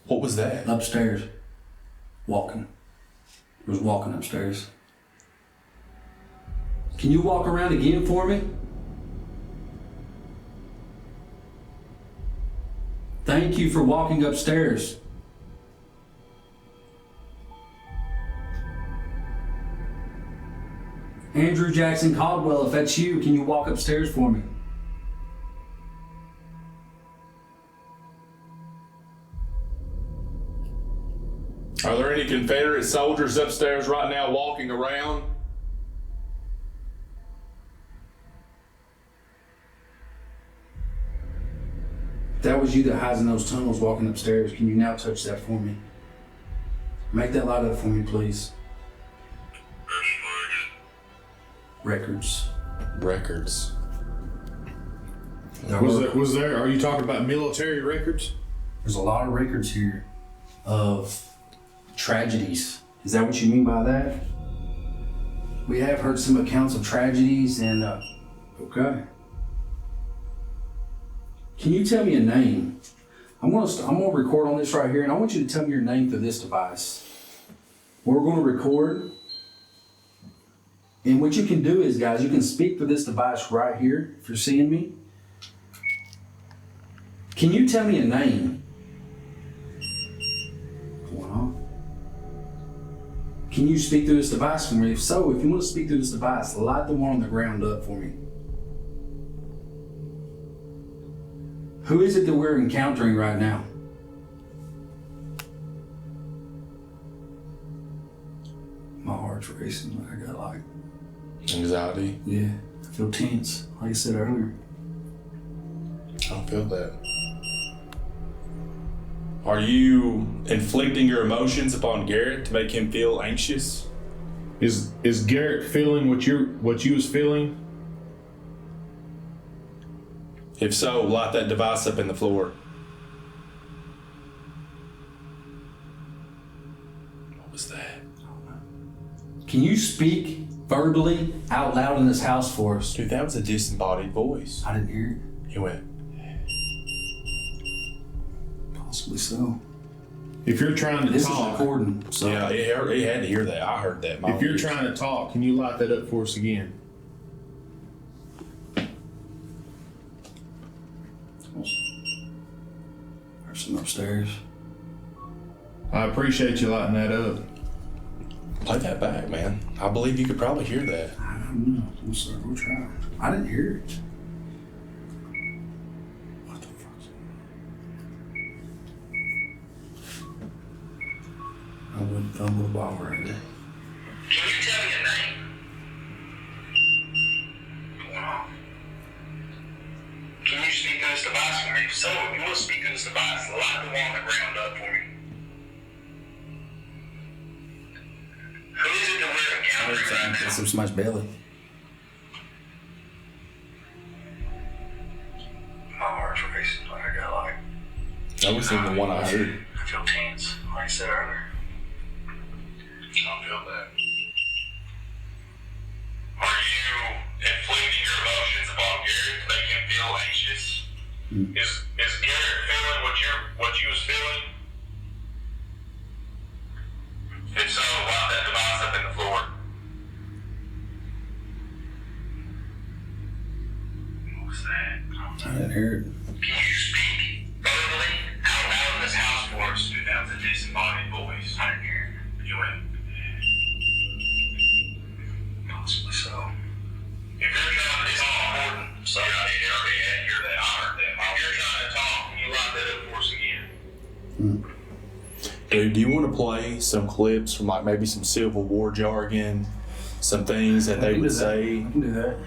What was that? Upstairs. Walking. There was walking upstairs. Can you walk around again for me? Thank you for walking upstairs. Andrew Jackson Caldwell, if that's you, can you walk upstairs for me? Are there any Confederate soldiers upstairs right now walking around? If that was you that hides in those tunnels walking upstairs, can you now touch that for me? Make that light up for me, please. Records. Records. Was there? Are you talking about military records? There's a lot of records here of tragedies. Is that what you mean by that? We have heard some accounts of tragedies and, okay. Can you tell me a name? I'm gonna record on this right here, and I want you to tell me your name through this device. We're gonna record, and what you can do is, guys, you can speak through this device right here, if you're seeing me. Can you tell me a name? Well, can you speak through this device for me? If so, if you want to speak through this device, light the one on the ground up for me. Who is it that we're encountering right now? My heart's racing. I got like Anxiety. yeah, I feel tense, like I said earlier. I don't feel that. Are you inflicting your emotions upon Garrett to make him feel anxious? Is Garrett feeling what you was feeling? If so, light that device up in the floor. was that? Can you speak verbally out loud in this house for us? Dude, that was a disembodied voice. I didn't hear it. He went, Possibly so. If you're trying to This is talk, recording. So yeah, he had to hear that. I heard that. if you're trying to talk, can you light that up for us again? There's some upstairs. I appreciate you lighting that up. Play that back, man. I believe you could probably hear that. I don't know. I'm sorry. We'll try. I didn't hear it. What the fuck? I wouldn't fumble the ball right there. Can you tell me a name? Going off. Can you speak to this device for me? If so, if you want to speak to this device, light the one on the ground up for me. Who is it that we're encountering right now? It's somebody's belly. My heart's racing. Like I got like. That was the one I heard. I feel tense, like I said earlier. I feel that. Are you inflicting your emotions upon Garrett to make him feel anxious? Is Garrett feeling what you was feeling? If so, lock that device up in the floor. What was that? I didn't hear it. Can you speak verbally out loud in this house for us? Dude, that was a disembodied voice. I didn't hear it. You went. Possibly so. If you're trying to talk, important. So I didn't hear that. I heard that. If you're trying to talk, can you light that up for us again? Dude, do you want to play some clips from like maybe some Civil War jargon, some things that they would say? I can do that.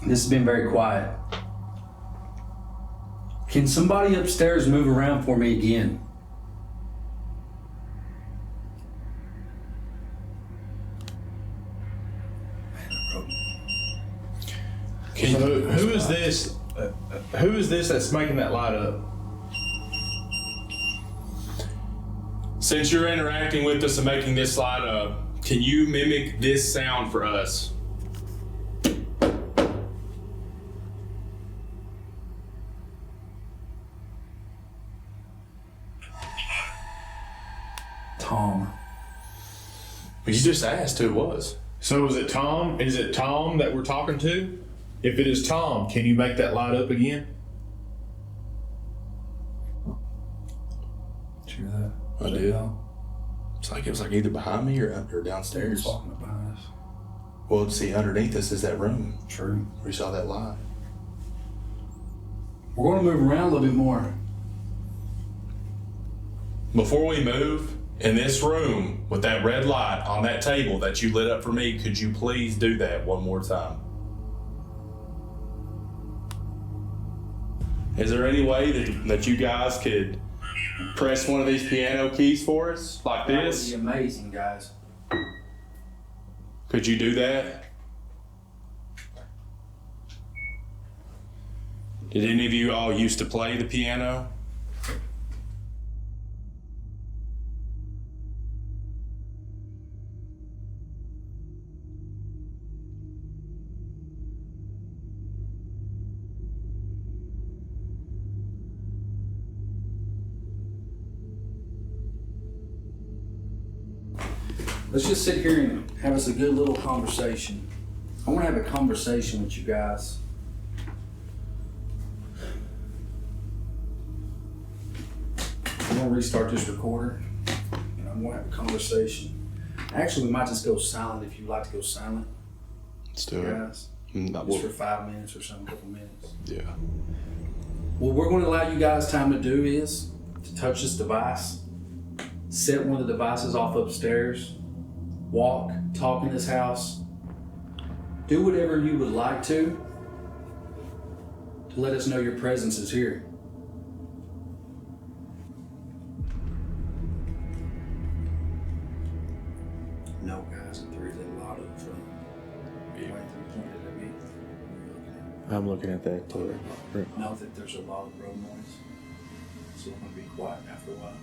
This has been very quiet. Can somebody upstairs move around for me again? So who is this? Who is this that's making that light up? Since you're interacting with us and making this light up, can you mimic this sound for us? Tom. You just asked who it was. So is it Tom? Is it Tom that we're talking to? If it is Tom, can you make that light up again? Did you hear that? I did. It was like either behind me or downstairs. Walking up behind us. Well, see, underneath us is that room. True. We saw that light. We're going to move around a little bit more. Before we move, in this room with that red light on that table that you lit up for me, could you please do that one more time? Is there any way that you guys could press one of these piano keys for us, like this? That would be amazing, guys. Could you do that? Did any of you all used to play the piano? Let's just sit here and have us a good little conversation. I want to have a conversation with you guys. I'm going to restart this recorder, and I'm going to have a conversation. Actually, we might just go silent if you'd like to go silent, Let's do it. guys. Just for 5 minutes or something, a couple minutes. Yeah. What we're going to allow you guys time to do is to touch this device, set one of the devices off upstairs, walk, talk in this house, do whatever you would like to let us know your presence is here. No, guys, there is a lot of pointed at me. I'm looking at that too. Know that there's a lot of road noise, so I'm gonna be quiet after a while.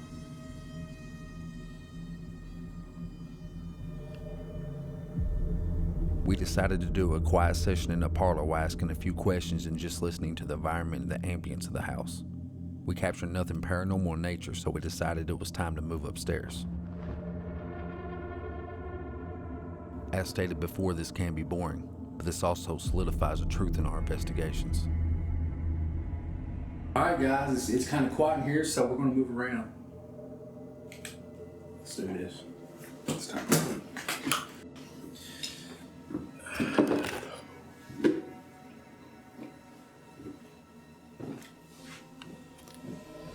We decided to do a quiet session in the parlor while asking a few questions and just listening to the environment and the ambience of the house. We captured nothing paranormal in nature, so we decided it was time to move upstairs. As stated before, this can be boring, but this also solidifies the truth in our investigations. All right, guys, it's kind of quiet in here, so we're going to move around. Let's do this. It's time.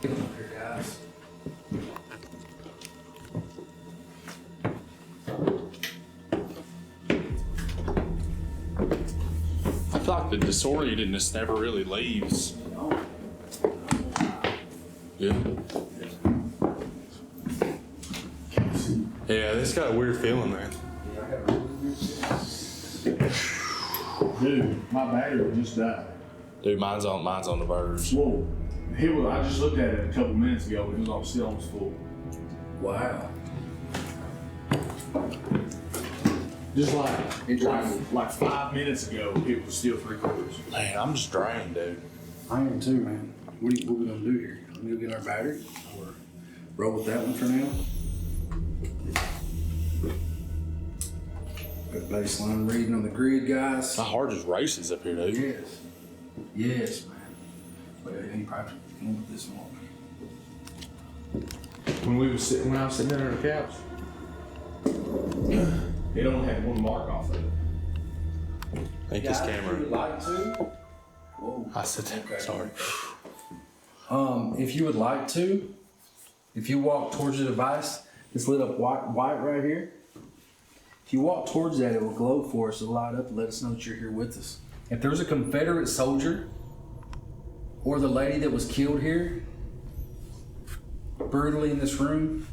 Get up here, guys. I feel like the disorientedness never really leaves. Yeah. Yeah, this got a weird feeling, man. Dude, my battery just died. Dude, mine's on the verge. Whoa. I just looked at it a couple minutes ago. It was still almost full. Wow. Just like 5 minutes ago, it was still 3/4. Man, I'm just drained, dude. I am too, man. What are we going to do here? I'm going to get our battery or roll with that one for now. Good baseline reading on the grid, guys. My heart just races up here, dude. Yes. Yes, man. But it ain't probably going with this one. When I was sitting there on the couch, it only had one mark off of it. I think this camera. If you would like to. Whoa. I said that. Okay. Sorry. If you would like to, if you walk towards the device, it's lit up white right here. If you walk towards that, it will glow for us. It'll light up and let us know that you're here with us. If there's a Confederate soldier or the lady that was killed here brutally in this room,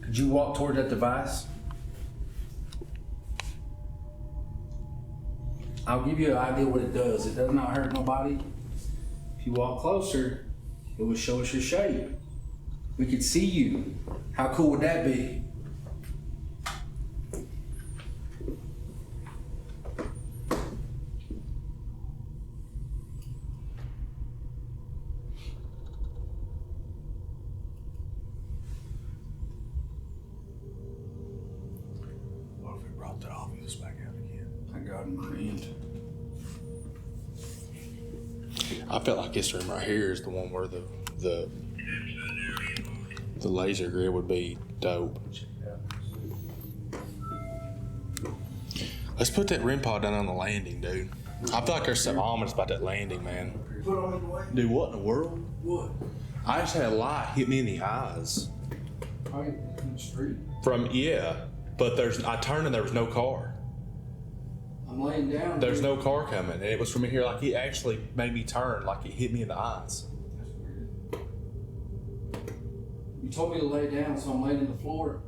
could you walk toward that device? I'll give you an idea what it does. It does not hurt nobody. If you walk closer, it will show us your shape. We could see you. How cool would that be? What if we brought the Ovilus back out again? I got it in my hand. I felt like this room right here is the one where the laser grid would be dope. Let's put that REM pod down on the landing, dude. I feel like there's something ominous about that landing, man. Put on the way. Dude, what in the world? What? I just had a light hit me in the eyes. Probably in the street. But I turned and there was no car. I'm laying down. There's no car coming, and it was from here. Like, it actually made me turn, like it hit me in the eyes. That's weird. You told me to lay down, so I'm laying on the floor.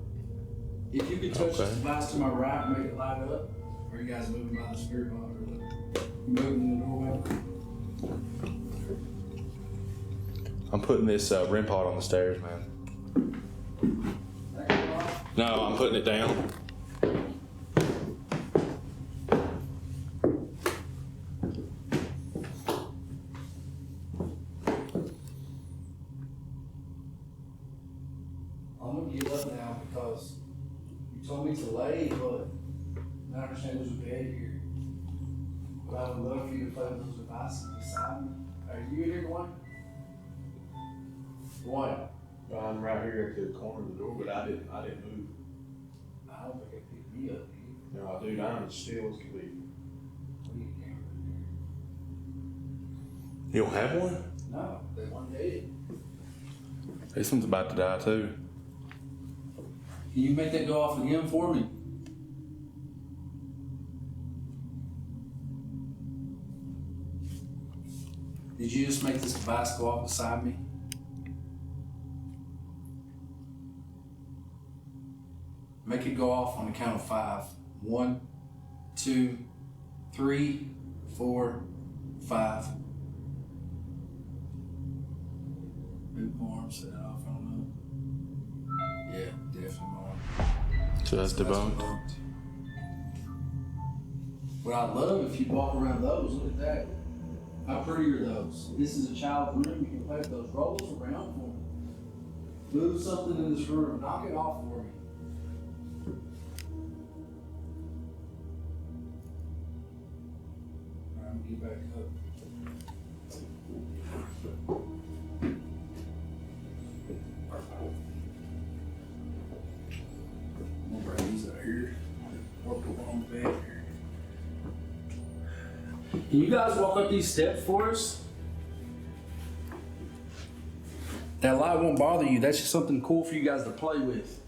If you could touch this device to my right and make it light up, are you guys moving by the spirit box? You moving in the doorway? I'm putting this REM pod on the stairs, man. No, I'm putting it down. I'm gonna give up now because you told me to lay, but I understand there's a bed here. But I would love for you to play with those devices beside me. Are you in here, Dwayne? Dwayne? I'm right here at the corner of the door, but I didn't move. I don't think it picked me up, dude. No, dude, I'm as still as can be. What are you doing? You don't have one? No, they one dead. This one's about to die, too. Can you make that go off again for me? Did you just make this device go off beside me? Make it go off on the count of 5. 1, 2, 3, 4, 5. Boot arm set off, I don't know. Yeah, definitely more. So that's debunked. What I'd love if you walk around those. Look at that. How pretty are those? This is a child's room. You can play with those. Roll those around for me. Move something in this room. Knock it off for me. All right, I'm gonna get back up. I'm gonna bring these out here. Work along the bed here. Can you guys walk up these steps for us? That light won't bother you. That's just something cool for you guys to play with.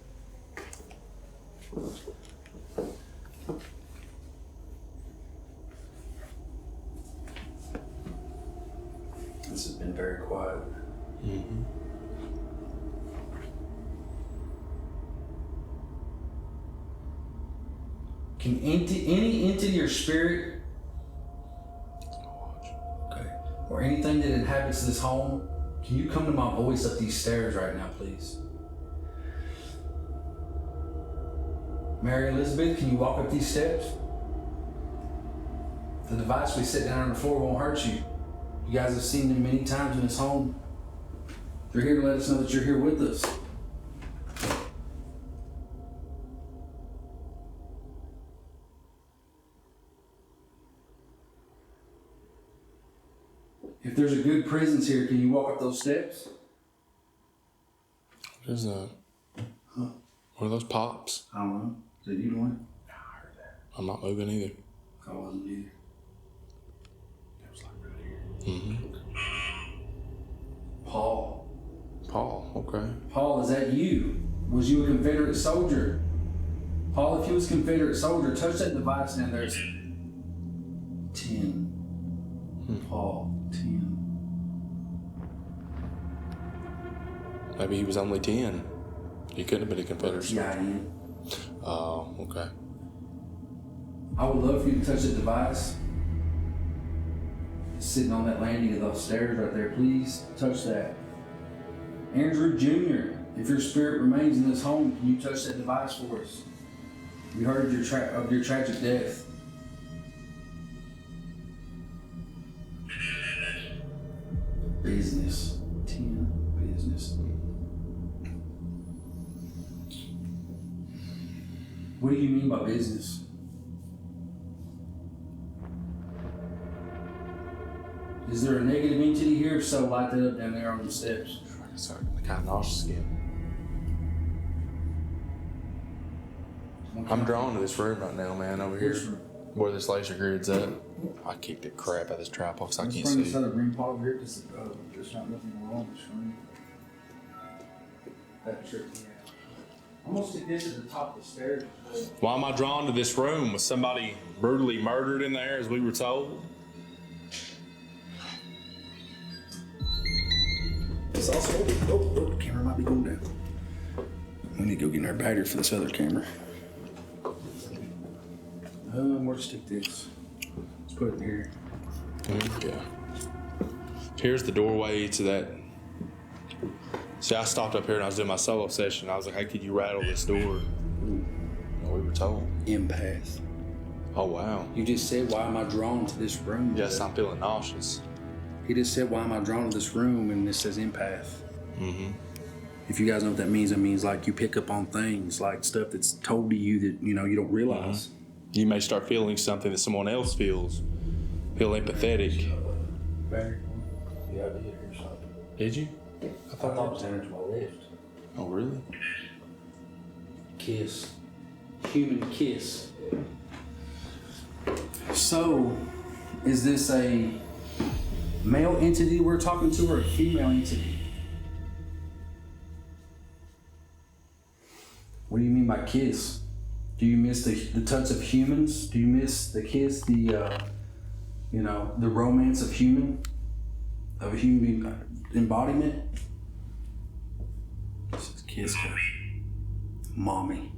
This has been very quiet. Mm-hmm. Can any entity or spirit, or anything that inhabits this home, can you come to my voice up these stairs right now, please? Mary Elizabeth, can you walk up these steps? The device we sit down on the floor won't hurt you. You guys have seen them many times in this home. They're here to let us know that you're here with us. If there's a good presence here, can you walk up those steps? What is that? Huh? What are those pops? I don't know. Is that you doing it? I heard that. I'm not moving either. I wasn't either. It was like right here. Mm-hmm. Paul. Paul, okay. Paul, is that you? Was you a Confederate soldier? Paul, if you was a Confederate soldier, touch that device down there. 10. Paul, 10. Maybe he was only 10. He couldn't have been a Confederate soldier. Yeah, I am. Oh, okay. I would love for you to touch that device. It's sitting on that landing of those stairs right there. Please touch that. Andrew Jr., if your spirit remains in this home, can you touch that device for us? We heard of your tragic death. Business. 10. Business. What do you mean by business? Is there a negative entity here? If so, light that up down there on the steps. Sorry, I'm kind of nauseous again. I'm drawn to this room right now, man, over here. Where this laser grid's at. I kicked the crap out of this tripod because I can't Let's bring this see. other green pot over here because there's not nothing wrong with the screen. That tripped me out. I'm gonna stick this at the top of the stairs. Why am I drawn to this room? Was somebody brutally murdered in there, as we were told? It's also, the camera might be going down. We need to go get our battery for this other camera. Where to stick this? Let's put it here. Yeah. Here's the doorway to that. See, I stopped up here and I was doing my solo session. I was like, hey, could you rattle this door? And we were told. Empath. Oh, wow. You just said, why am I drawn to this room? Yes, I'm feeling nauseous. He just said, why am I drawn to this room? And it says empath. Mm-hmm. If you guys know what that means like you pick up on things, like stuff that's told to you that, you don't realize. Mm-hmm. You may start feeling something that someone else feels. Feel empathetic. Battery? Yeah, I did hear something. Did you? I thought it was down to my left. Oh, really? Kiss. Human kiss. So, is this a male entity we're talking to or a female entity? What do you mean by kiss? Do you miss the touch of humans? Do you miss the kiss, the romance of a human embodiment? This is kiss. Mommy.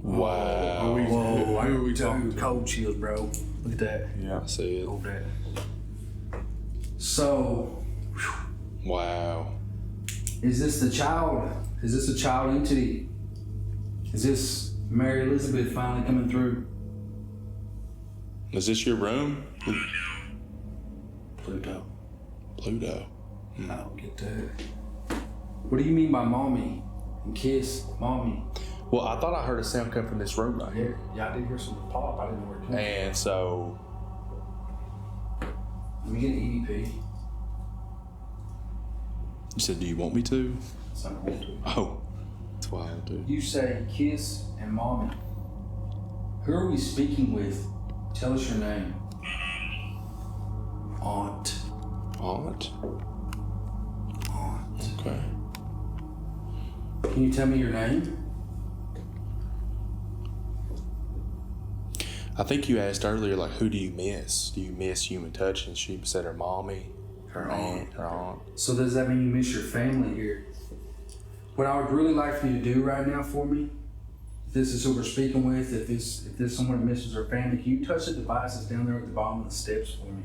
Wow. Whoa, why are we talking cold chills, bro? Look at that. Yeah, I see it. Hold that. So, Wow. is this the child? Is this a child entity? Is this Mary Elizabeth finally coming through? Is this your room? Pluto. Pluto. I don't get that. What do you mean by mommy and kiss mommy? Well, I thought I heard a sound come from this room right here. Yeah, I did hear some pop. I didn't know where it came from. And so, Let me get an EVP. you said, do you want me to? So I don't want to. Oh, that's why I do. You say kiss and mommy. Who are we speaking with? Tell us your name. Aunt. Aunt? Aunt. Okay. Can you tell me your name? I think you asked earlier, like, who do you miss? Do you miss human touch? And she said her mommy, her aunt, her aunt. So does that mean you miss your family here? What I would really like for you to do right now for me, if this is who we're speaking with, if this someone that misses their family, can you touch the devices down there at the bottom of the steps for me?